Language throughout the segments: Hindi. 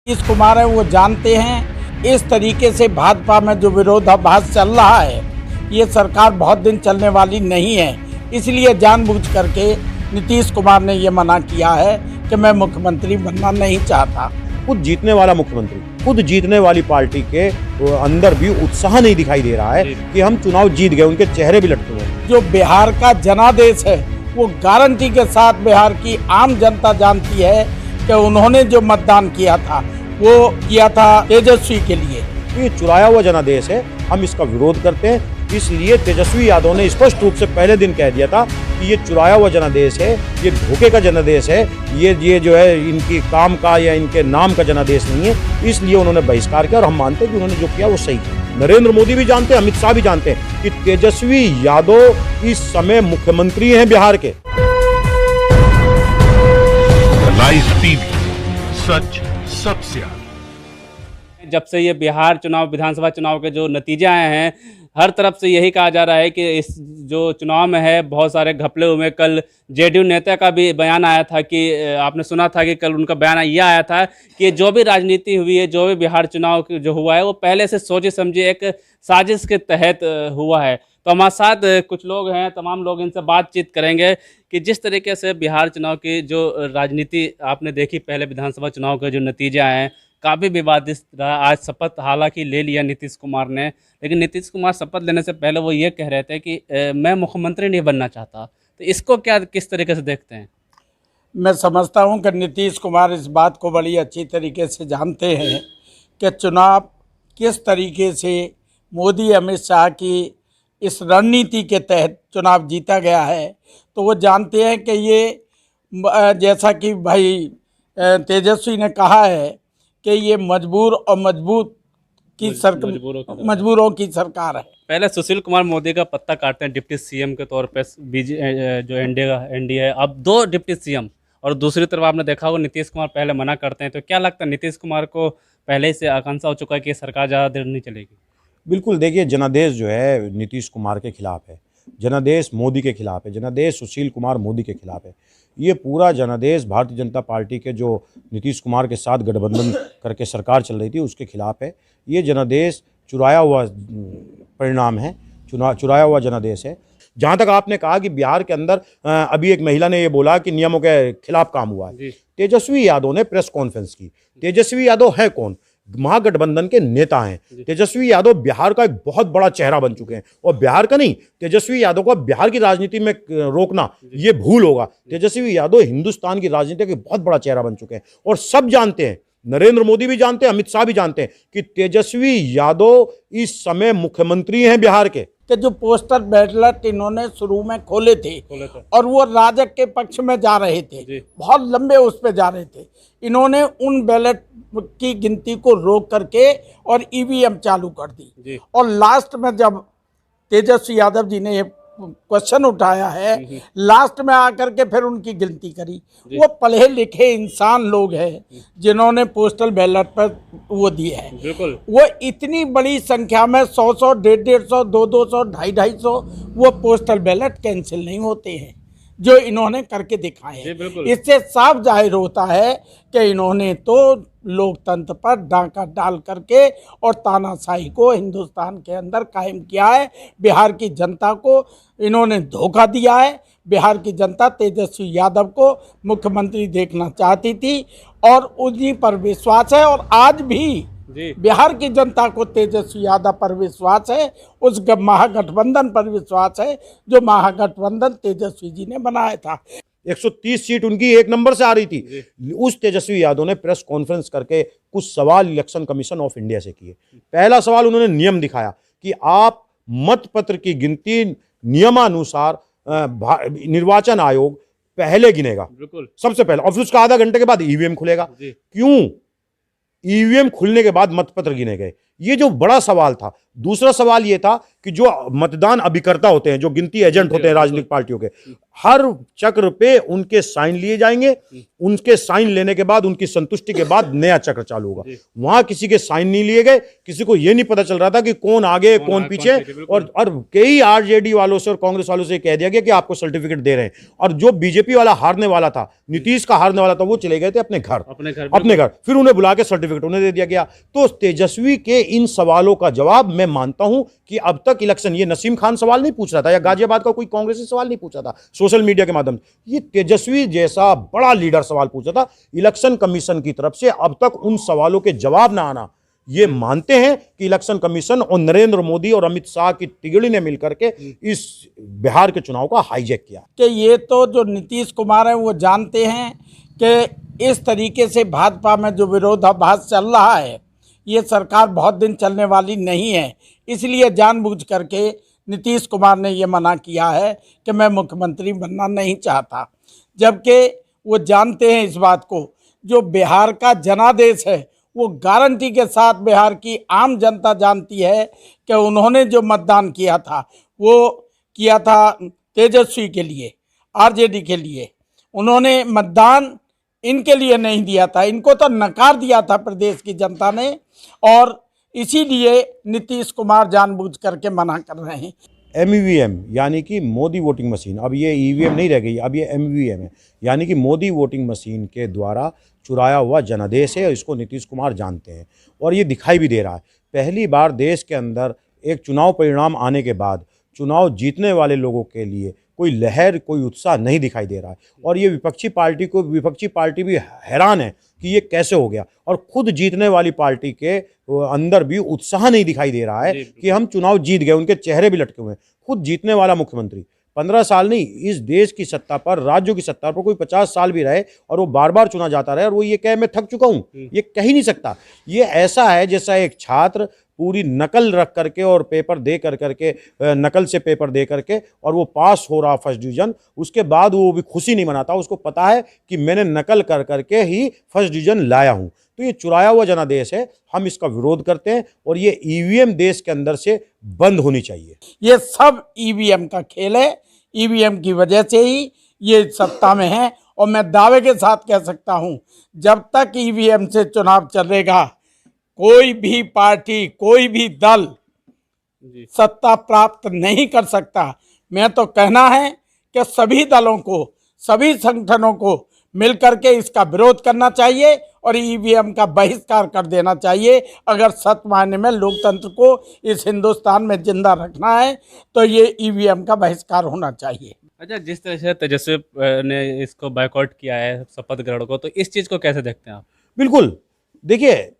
नीतीश कुमार है वो जानते हैं इस तरीके से भाजपा में जो विरोधाभास चल रहा है ये सरकार बहुत दिन चलने वाली नहीं है। इसलिए जानबूझ करके नीतीश कुमार ने ये मना किया है कि मैं मुख्यमंत्री बनना नहीं चाहता। खुद जीतने वाला मुख्यमंत्री, खुद जीतने वाली पार्टी के अंदर भी उत्साह नहीं दिखाई दे रहा है कि हम चुनाव जीत गए, उनके चेहरे भी लटके हुए। जो बिहार का जनादेश है वो गारंटी के साथ बिहार की आम जनता जानती है कि उन्होंने जो मतदान किया था वो किया था तेजस्वी के लिए। ये चुराया हुआ जनादेश है, हम इसका विरोध करते हैं। इसलिए तेजस्वी यादव ने स्पष्ट रूप से पहले दिन कह दिया था कि ये चुराया हुआ जनादेश है, ये धोखे का जनादेश है, ये जो है इनकी काम का या इनके नाम का जनादेश नहीं है। इसलिए उन्होंने बहिष्कार किया और हम मानते हैं कि उन्होंने जो किया वो सही किया। नरेंद्र मोदी भी जानते हैं, अमित शाह भी जानते हैं कि तेजस्वी यादव इस समय मुख्यमंत्री हैं बिहार के। लाइव टीवी, सच सबसे आगे। जब से ये बिहार चुनाव, विधानसभा चुनाव के जो नतीजे आए हैं, हर तरफ से यही कहा जा रहा है कि इस जो चुनाव में है बहुत सारे घपले हुए। कल जेडीयू नेता का भी बयान आया था कि आपने सुना था कि कल उनका बयान ये आया था कि जो भी राजनीति हुई है, जो भी बिहार चुनाव जो हुआ है वो पहले से सोचे समझे एक साजिश के तहत हुआ है। तो हमारे साथ कुछ लोग हैं, तमाम लोग, इनसे बातचीत करेंगे कि जिस तरीके से बिहार चुनाव की जो राजनीति आपने देखी, पहले विधानसभा चुनाव के जो नतीजे आए हैं काफ़ी विवादित रहा। आज शपथ हालांकि ले लिया नीतीश कुमार ने, लेकिन नीतीश कुमार शपथ लेने से पहले वो ये कह रहे थे कि मैं मुख्यमंत्री नहीं बनना चाहता। तो इसको क्या किस तरीके से देखते हैं? मैं समझता हूं कि नीतीश कुमार इस बात को बड़ी अच्छी तरीके से जानते हैं कि चुनाव किस तरीके से मोदी अमित शाह की इस रणनीति के तहत चुनाव जीता गया है। तो वो जानते हैं कि ये जैसा कि भाई तेजस्वी ने कहा है कि ये मजबूर और मजबूत की मजबूरों की सरकार है। पहले सुशील कुमार मोदी का पत्ता काटते हैं डिप्टी सीएम के तौर पे जो एनडीए है, अब 2 डिप्टी सीएम, और दूसरी तरफ आपने देखा होगा नीतीश कुमार पहले मना करते हैं। तो क्या लगता है नीतीश कुमार को पहले ही से आकांक्षा हो चुका है कि सरकार ज़्यादा देर नहीं चलेगी? बिल्कुल, देखिए जनादेश जो है नीतीश कुमार के खिलाफ है, जनादेश मोदी के खिलाफ है, जनादेश सुशील कुमार मोदी के खिलाफ है। ये पूरा जनादेश भारतीय जनता पार्टी के जो नीतीश कुमार के साथ गठबंधन करके सरकार चल रही थी उसके खिलाफ है। ये जनादेश चुराया हुआ परिणाम है, चुराया हुआ जनादेश है। जहाँ तक आपने कहा कि बिहार के अंदर अभी एक महिला ने ये बोला कि नियमों के खिलाफ काम हुआ है। तेजस्वी यादव ने प्रेस कॉन्फ्रेंस की। तेजस्वी यादव है कौन? महागठबंधन के नेता हैं। तेजस्वी यादव बिहार का एक बहुत बड़ा चेहरा बन चुके हैं, और बिहार का नहीं, तेजस्वी यादव को बिहार की राजनीति में रोकना ये भूल होगा। तेजस्वी यादव हिंदुस्तान की राजनीति के बहुत बड़ा चेहरा बन चुके हैं, और सब जानते हैं, नरेंद्र मोदी भी जानते हैं, अमित शाह भी जानते हैं कि तेजस्वी यादव इस समय मुख्यमंत्री हैं बिहार के। कि जो पोस्टर बैलेट इन्होंने शुरू में खोले थे और वो राजग के पक्ष में जा रहे थे, बहुत लंबे उस पे जा रहे थे। इन्होंने उन बैलेट की गिनती को रोक करके और ईवीएम चालू कर दी, और लास्ट में जब तेजस्वी यादव जी ने ये क्वेश्चन उठाया है, लास्ट में आकर के फिर उनकी गिनती करी। वो पढ़े लिखे इंसान लोग हैं जिन्होंने पोस्टल बैलेट पर वो दिए है। बिल्कुल, वो इतनी बड़ी संख्या में 100, 150, 200, 250 वो पोस्टल बैलेट कैंसिल नहीं होते हैं जो इन्होंने करके दिखाए हैं। इससे साफ जाहिर होता है कि इन्होंने तो लोकतंत्र पर डाका डाल करके और तानाशाही को हिंदुस्तान के अंदर कायम किया है। बिहार की जनता को इन्होंने धोखा दिया है। बिहार की जनता तेजस्वी यादव को मुख्यमंत्री देखना चाहती थी और उन्हीं पर विश्वास है, और आज भी बिहार की जनता को तेजस्वी यादव पर विश्वास है, उस महागठबंधन पर विश्वास है जो महागठबंधन तेजस्वी जी ने बनाया था। 130 सीट उनकी 1 नंबर से आ रही थी। उस तेजस्वी यादव ने प्रेस कॉन्फ्रेंस करके कुछ सवाल इलेक्शन कमीशन ऑफ इंडिया से किए। पहला सवाल उन्होंने नियम दिखाया कि आप मतपत्र की गिनती नियमानुसार निर्वाचन आयोग पहले गिनेगा, सबसे पहले, और फिर उसका आधा घंटे के बाद ईवीएम खुलेगा। क्यों ईवीएम खुलने के बाद मतपत्र गिने गए? ये जो बड़ा सवाल था दूसरा सवाल ये था कि जो मतदान अभिकर्ता होते हैं, जो गिनती एजेंट होते हैं राजनीतिक पार्टियों के, हर चक्र पे उनके साइन लिए जाएंगे। उनके साइन लेने के बाद, उनकी संतुष्टि के बाद नया चक्र चालू होगा। वहां किसी के साइन नहीं लिए गए, किसी को यह नहीं पता चल रहा था कि कौन आगे कौन पीछे। और कई आरजेडी वालों से और कांग्रेस वालों से कह दिया गया कि आपको सर्टिफिकेट दे रहे हैं। और जो बीजेपी वाला हारने वाला था, नीतीश का हारने वाला था, वो चले गए थे अपने घर। फिर उन्हें बुला के सर्टिफिकेट उन्हें दे दिया गया। तो तेजस्वी के इन सवालों का जवाब मैं मानता हूं कि अब तक इलेक्शन, ये नसीम खान सवाल नहीं पूछ रहा था या गाजियाबाद का कोई कांग्रेसी सवाल नहीं पूछा था सोशल मीडिया के माध्यम से, ये तेजस्वी जैसा बड़ा लीडर सवाल पूछा था इलेक्शन कमीशन की तरफ से। अब तक उन सवालों के जवाब ना आना, ये मानते हैं कि इलेक्शन कमीशन और नरेंद्र मोदी और अमित शाह की तिगड़ी ने मिलकर के इस बिहार के चुनाव का हाईजैक किया। कि ये तो जो नीतीश कुमार हैं वो जानते हैं कि इस तरीके से भाजपा में जो विरोधाभास चल रहा है, ये सरकार बहुत दिन चलने वाली नहीं है। इसलिए जानबूझ करके नीतीश कुमार ने ये मना किया है कि मैं मुख्यमंत्री बनना नहीं चाहता, जबकि वो जानते हैं इस बात को। जो बिहार का जनादेश है वो गारंटी के साथ बिहार की आम जनता जानती है कि उन्होंने जो मतदान किया था वो किया था तेजस्वी के लिए, आरजेडी के लिए। उन्होंने मतदान इनके लिए नहीं दिया था, इनको तो नकार दिया था प्रदेश की जनता ने, और इसीलिए नीतीश कुमार जानबूझ करके मना कर रहे हैं। MVM यानी कि मोदी वोटिंग मशीन, अब ये EVM नहीं रह गई, अब ये MVM है, यानी कि मोदी वोटिंग मशीन के द्वारा चुराया हुआ जनादेश है। इसको नीतीश कुमार जानते हैं और ये दिखाई भी दे रहा है। पहली बार देश के अंदर एक चुनाव परिणाम आने के बाद चुनाव जीतने वाले लोगों के लिए कोई लहर, कोई उत्साह नहीं दिखाई दे रहा है। और ये विपक्षी पार्टी भी हैरान है कि ये कैसे हो गया। और खुद जीतने वाली पार्टी के अंदर भी उत्साह नहीं दिखाई दे रहा है कि हम चुनाव जीत गए। उनके चेहरे भी लटके हुए हैं। खुद जीतने वाला मुख्यमंत्री 15 साल नहीं, इस देश की सत्ता पर, राज्यों की सत्ता पर कोई 50 साल भी रहे और वो बार बार चुना जाता रहे और वो ये कहे मैं थक चुका हूँ, ये कह ही नहीं सकता। ये ऐसा है जैसा एक छात्र पूरी नकल रख करके और पेपर दे करके नकल से पेपर दे करके और वो पास हो रहा फर्स्ट डिवीजन, उसके बाद वो भी खुशी नहीं मनाता। उसको पता है कि मैंने नकल कर करके ही फर्स्ट डिवीजन लाया हूँ। तो ये चुराया हुआ जनादेश है, हम इसका विरोध करते हैं और ये EVM देश के अंदर से बंद होनी चाहिए। ये सब EVM का खेल है। EVM की वजह से ही ये सत्ता में है। और मैं दावे के साथ कह सकता हूँ, जब तक EVM से चुनाव चलेगा, कोई भी पार्टी, कोई भी दल सत्ता प्राप्त नहीं कर सकता। मैं तो कहना है कि सभी दलों को, सभी संगठनों को मिलकर के इसका विरोध करना चाहिए और EVM का बहिष्कार कर देना चाहिए। अगर सच मायने में लोकतंत्र को इस हिंदुस्तान में जिंदा रखना है तो ये EVM का बहिष्कार होना चाहिए। अच्छा, जिस तरह से तेजस्वी ने इसको बायकॉट किया है शपथ ग्रहण को, तो इस चीज़ को कैसे देखते हैं आप? बिल्कुल, देखिए,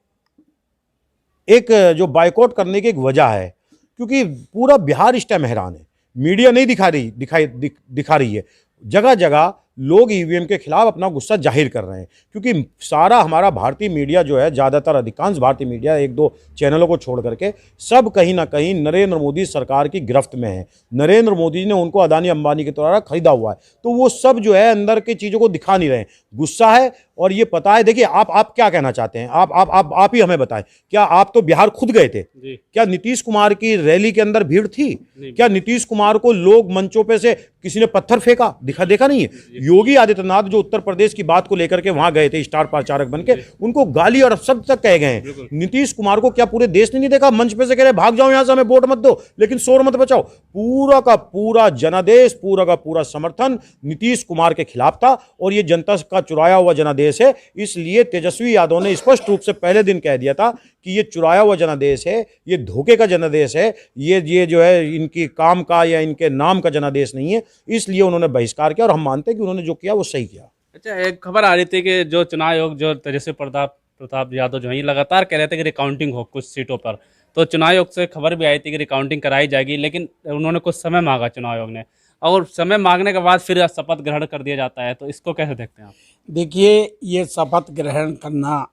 एक जो बायकॉट करने की एक वजह है क्योंकि पूरा बिहार इस टाइम हैरान है। मीडिया नहीं दिखा रही है। जगह जगह लोग EVM के खिलाफ अपना गुस्सा जाहिर कर रहे हैं क्योंकि सारा हमारा भारतीय मीडिया जो है, ज़्यादातर अधिकांश भारतीय मीडिया, 1-2 चैनलों को छोड़ करके सब कहीं ना कहीं नरेंद्र मोदी सरकार की गिरफ्त में है। नरेंद्र मोदी ने उनको अदानी अंबानी के द्वारा खरीदा हुआ है, तो वो सब जो है अंदर की चीज़ों को दिखा नहीं रहे हैं। गुस्सा है और ये पता है। देखिए, आप क्या कहना चाहते हैं? आप ही हमें बताएं। क्या आप तो बिहार खुद गए थे? क्या नीतीश कुमार की रैली के अंदर भीड़ थी? क्या नीतीश कुमार को लोग मंचों पे से किसी ने पत्थर फेंका? देखा नहीं है। योगी आदित्यनाथ जो उत्तर प्रदेश की बात को लेकर के वहां गए थे स्टार प्रचारक बनके, उनको गाली और अपशब्द तक कहे गए हैं। नीतीश कुमार को क्या पूरे देश ने नहीं देखा? मंच पे से कह रहे भाग जाओ यहां से, हमें वोट मत दो लेकिन शोर मत बचाओ। पूरा का पूरा जनादेश, पूरा का पूरा समर्थन नीतीश कुमार के खिलाफ था और ये जनता का चुराया हुआ जनादेश है। इसलिए तेजस्वी यादव ने स्पष्ट रूप से पहले दिन कह दिया था कि ये चुराया हुआ जनादेश है, ये धोखे का जनादेश है, ये जो है इनकी काम का या इनके नाम का जनादेश नहीं है। इसलिए उन्होंने बहिष्कार किया और हम मानते हैं कि उन्होंने जो किया वो सही किया। अच्छा, एक खबर आ रही थी कि जो चुनाव आयोग, जो तेजस्वी प्रताप यादव जो है, ये लगातार कह रहे थे कि रिकाउंटिंग हो कुछ सीटों पर। तो चुनाव आयोग से खबर भी आई थी कि रिकाउंटिंग कराई जाएगी, लेकिन उन्होंने कुछ समय मांगा चुनाव आयोग ने, और समय मांगने के बाद फिर शपथ ग्रहण कर दिया जाता है। तो इसको कैसे देखते हैं आप? देखिए, ये शपथ ग्रहण करना,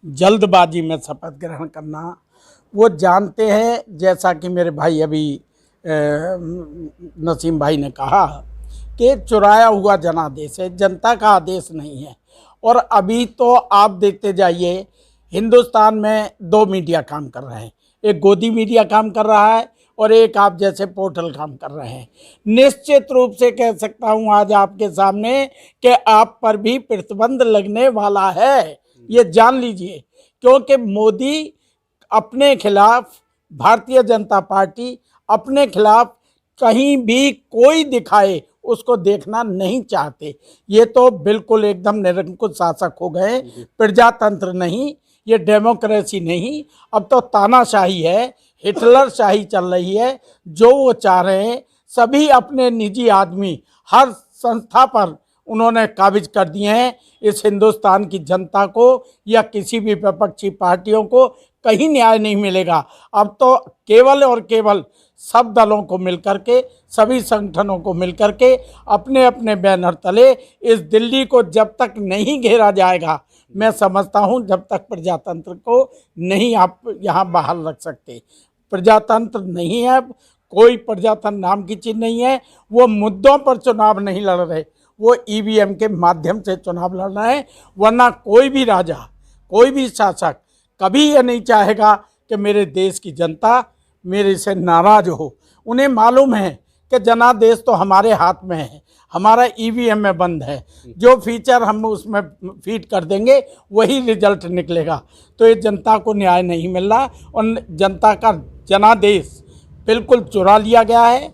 जल्दबाजी में शपथ ग्रहण करना, वो जानते हैं, जैसा कि मेरे भाई अभी नसीम भाई ने कहा कि चुराया हुआ जनादेश है, जनता का आदेश नहीं है। और अभी तो आप देखते जाइए, हिंदुस्तान में 2 मीडिया काम कर रहे हैं, एक गोदी मीडिया काम कर रहा है और एक आप जैसे पोर्टल काम कर रहे हैं। निश्चित रूप से कह सकता हूं आज आपके सामने कि आप पर भी प्रतिबंध लगने वाला है, ये जान लीजिए। क्योंकि मोदी अपने खिलाफ, भारतीय जनता पार्टी अपने खिलाफ कहीं भी कोई दिखाए उसको देखना नहीं चाहते। ये तो बिल्कुल एकदम निरंकुश शासक हो गए, प्रजातंत्र नहीं, ये डेमोक्रेसी नहीं, अब तो तानाशाही है, हिटलर शाही चल रही है। जो वो चाह रहे हैं सभी अपने निजी आदमी हर संस्था पर उन्होंने काबिज कर दिए हैं। इस हिंदुस्तान की जनता को या किसी भी विपक्षी पार्टियों को कहीं न्याय नहीं मिलेगा। अब तो केवल और केवल सब दलों को मिलकर के, सभी संगठनों को मिलकर के अपने अपने बैनर तले इस दिल्ली को जब तक नहीं घेरा जाएगा, मैं समझता हूं जब तक प्रजातंत्र को नहीं आप यहां बाहर रख सकते। प्रजातंत्र नहीं है, कोई प्रजातंत्र नाम की चीज़ नहीं है। वो मुद्दों पर चुनाव नहीं लड़ रहे, वो ईवीएम के माध्यम से चुनाव लड़ रहे हैं। वरना कोई भी राजा, कोई भी शासक कभी ये नहीं चाहेगा कि मेरे देश की जनता मेरे से नाराज हो। उन्हें मालूम है कि जनादेश तो हमारे हाथ में है, हमारा ईवीएम में बंद है, जो फीचर हम उसमें फीड कर देंगे वही रिजल्ट निकलेगा। तो ये जनता को न्याय नहीं मिल रहा और जनता का जनादेश बिल्कुल चुरा लिया गया है,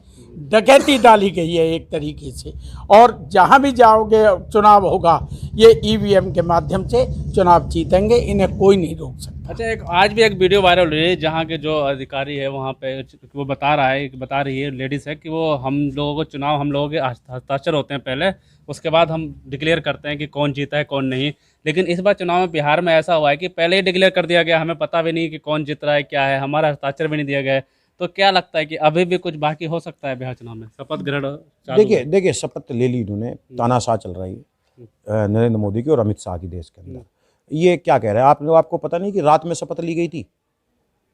डकैती डाली गई है एक तरीके से। और जहां भी जाओगे चुनाव होगा, ये ईवीएम के माध्यम से चुनाव जीतेंगे, इन्हें कोई नहीं रोक सकता। अच्छा, एक आज भी एक वीडियो वायरल हुई है जहाँ के जो अधिकारी है वहाँ पे वो बता रही है लेडीज़ है कि वो हम लोगों को चुनाव, हम लोगों के हस्ताक्षर होते हैं पहले, उसके बाद हम डिक्लेयर करते हैं कि कौन जीता है कौन नहीं। लेकिन इस बार चुनाव में बिहार में ऐसा हुआ है कि पहले ही डिक्लेयर कर दिया गया, हमें पता भी नहीं कि कौन जीत रहा है, क्या है, हमारा हस्ताक्षर भी नहीं दिया गया है। तो क्या लगता है कि अभी भी कुछ बाकी हो सकता है बिहार चुनाव में? शपथ ग्रहण चालू है। देखिए शपथ ले ली इन्होंने, तानाशाह चल रही है नरेंद्र मोदी की और अमित शाह की देश के अंदर। ये क्या कह रहे हैं आपको पता नहीं कि रात में शपथ ली गई थी,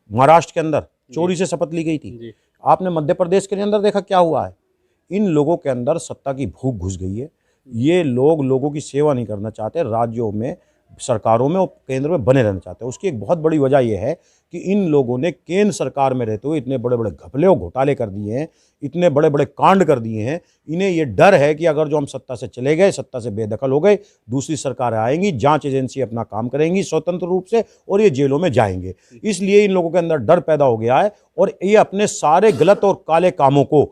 महाराष्ट्र के अंदर चोरी से शपथ ली गई थी। आपने मध्य प्रदेश के अंदर देखा क्या हुआ है। इन लोगों के अंदर सत्ता की भूख घुस गई है। ये लोग लोगों की सेवा नहीं करना चाहते, राज्यों में, सरकारों में और केंद्र में बने रहना चाहते हैं। उसकी एक बहुत बड़ी वजह यह है कि इन लोगों ने केंद्र सरकार में रहते हुए इतने बड़े बड़े घपले और घोटाले कर दिए हैं, इतने बड़े बड़े कांड कर दिए हैं। इन्हें ये डर है कि अगर जो हम सत्ता से चले गए, सत्ता से बेदखल हो गए, दूसरी सरकारें आएंगी, जांच एजेंसी अपना काम करेंगी स्वतंत्र रूप से और ये जेलों में जाएंगे। इसलिए इन लोगों के अंदर डर पैदा हो गया है और ये अपने सारे गलत और काले कामों को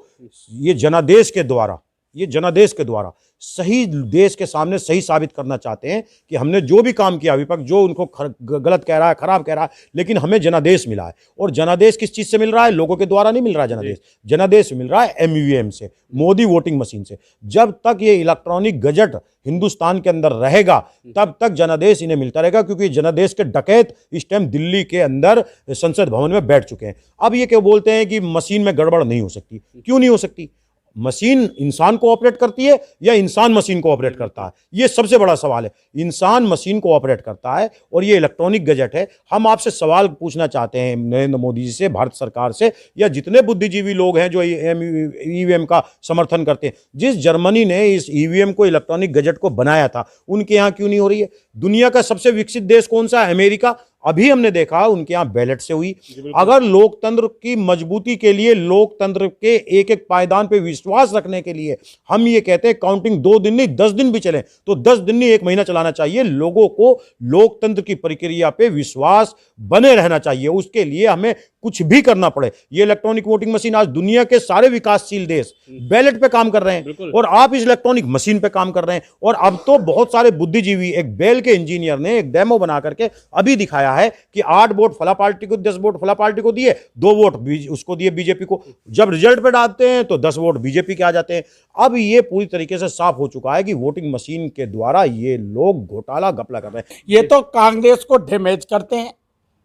ये जनादेश के द्वारा सही देश के सामने सही साबित करना चाहते हैं कि हमने जो भी काम किया, विपक्ष जो उनको गलत कह रहा है, खराब कह रहा है, लेकिन हमें जनादेश मिला है। और जनादेश किस चीज से मिल रहा है? लोगों के द्वारा नहीं मिल रहा है जनादेश मिल रहा है एमवीएम से, मोदी वोटिंग मशीन से। जब तक ये इलेक्ट्रॉनिक गजट हिंदुस्तान के अंदर रहेगा तब तक जनादेश इन्हें मिलता रहेगा, क्योंकि जनादेश के डकैत इस टाइम दिल्ली के अंदर संसद भवन में बैठ चुके हैं। अब ये क्या बोलते हैं कि मशीन में गड़बड़ नहीं हो सकती। क्यों नहीं हो सकती? मशीन इंसान को ऑपरेट करती है या इंसान मशीन को ऑपरेट करता है? ये सबसे बड़ा सवाल है। इंसान मशीन को ऑपरेट करता है और ये इलेक्ट्रॉनिक गजट है। हम आपसे सवाल पूछना चाहते हैं नरेंद्र मोदी जी से, भारत सरकार से, या जितने बुद्धिजीवी लोग हैं जो ईवीएम का समर्थन करते हैं। जिस जर्मनी ने इस ईवीएम को, इलेक्ट्रॉनिक गजट को बनाया था, उनके यहाँ क्यों नहीं हो रही है? दुनिया का सबसे विकसित देश कौन सा है? अमेरिका। अभी हमने देखा उनके यहाँ बैलेट से हुई। अगर लोकतंत्र की मजबूती के लिए, लोकतंत्र के एक एक पायदान पे विश्वास रखने के लिए हम ये कहते हैं काउंटिंग 2 दिन नहीं 10 दिन भी चले तो 10 दिन नहीं 1 महीना चलाना चाहिए। लोगों को लोकतंत्र की प्रक्रिया पे विश्वास बने रहना चाहिए। उसके लिए हमें कुछ भी करना पड़े। ये इलेक्ट्रॉनिक वोटिंग मशीन, आज दुनिया के सारे विकासशील देश बैलेट पे काम कर रहे हैं और आप इस इलेक्ट्रॉनिक मशीन पे काम कर रहे हैं। और अब तो बहुत सारे बुद्धिजीवी, एक बेल के इंजीनियर ने एक डेमो बना करके अभी दिखाया है कि 8 वोट फला पार्टी को, 10 वोट फला पार्टी को दिए, 2 वोट उसको दिए बीजेपी को। जब रिजल्ट पे डालते हैं तो 10 वोट बीजेपी के आ जाते हैं। अब ये पूरी तरीके से साफ हो चुका है कि वोटिंग मशीन के द्वारा ये लोग घोटाला घपला कर रहे हैं। ये तो कांग्रेस को डैमेज करते हैं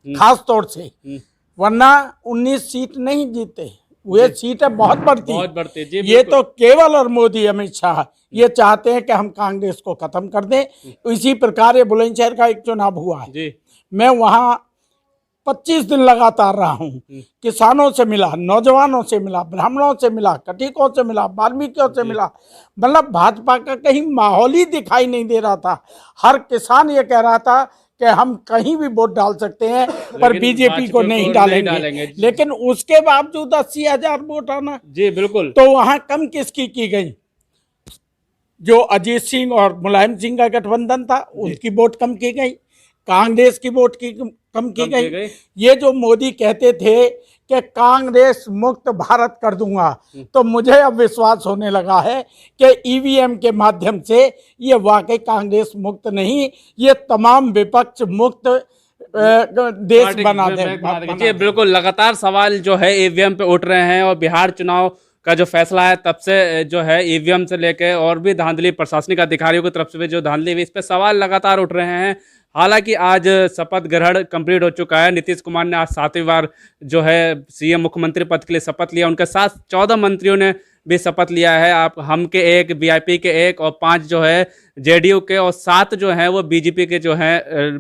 खास तौर से, वरना 19 सीट नहीं जीते। वे सीटें बहुत बढ़ती जी। ये तो केवल और मोदी, अमित शाह ये चाहते हैं कि हम कांग्रेस को खत्म कर दें। इसी प्रकार ये बुलंदशहर का एक चुनाव हुआ है जी। मैं वहां 25 दिन लगातार रहा हूं। किसानों से मिला, नौजवानों से मिला, ब्राह्मणों से मिला, कटिकों से मिला, वाल्मीकियों से मिला। मतलब भाजपा का कहीं माहौल ही दिखाई नहीं दे रहा था। हर किसान ये कह रहा था कि हम कहीं भी वोट डाल सकते हैं पर लेकिन बीजेपी को नहीं डालेंगे, लेकिन उसके बावजूद 80,000 वोट आना, जी बिल्कुल। तो वहां कम किसकी की गई? जो अजीत सिंह और मुलायम सिंह का गठबंधन था उनकी वोट कम की गई, कांग्रेस की वोट की कम की गई। ये जो मोदी कहते थे कि कांग्रेस मुक्त भारत कर दूंगा, तो मुझे अब विश्वास होने लगा है कि ईवीएम के माध्यम से ये वाकई कांग्रेस मुक्त नहीं, ये तमाम विपक्ष मुक्त देश बना दे। जी बिल्कुल, लगातार सवाल जो है ईवीएम पे उठ रहे हैं और बिहार चुनाव का जो फैसला है तब से जो है ईवीएम से लेकर और भी धांधली प्रशासनिक अधिकारियों की तरफ से भी जो धांधली हुई, इस पे सवाल लगातार उठ रहे हैं। हालांकि आज शपथ ग्रहण कंप्लीट हो चुका है। नीतीश कुमार ने आज 7वीं बार जो है सीएम मुख्यमंत्री पद के लिए शपथ लिया। उनके साथ 14 मंत्रियों ने भी शपथ लिया है। आप हम के 1, वीआईपी के 1 और 5 जो है जेडीयू के और 7 जो है वो बीजेपी के जो है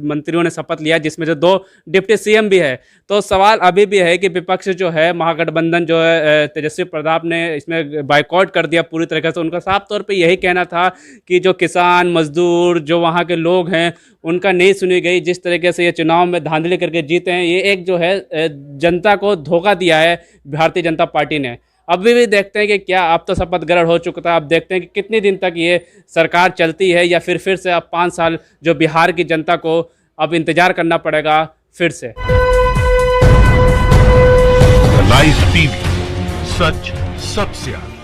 मंत्रियों ने शपथ लिया, जिसमें जो 2 डिप्टी सीएम भी है। तो सवाल अभी भी है कि विपक्ष जो है महागठबंधन जो है तेजस्वी प्रताप ने इसमें बाइकआउट कर दिया पूरी तरीके से। उनका साफ तौर पे यही कहना था कि जो किसान मजदूर जो वहाँ के लोग हैं उनका नहीं सुनी गई। जिस तरीके से ये चुनाव में धांधली करके जीते हैं, ये एक जो है जनता को धोखा दिया है भारतीय जनता पार्टी ने। अभी भी देखते हैं कि क्या, अब तो शपथ ग्रहण हो चुका था, अब देखते हैं कि कितने दिन तक ये सरकार चलती है या फिर से अब 5 साल जो बिहार की जनता को अब इंतजार करना पड़ेगा फिर से। लाइव टीवी, सच सबसे आगे।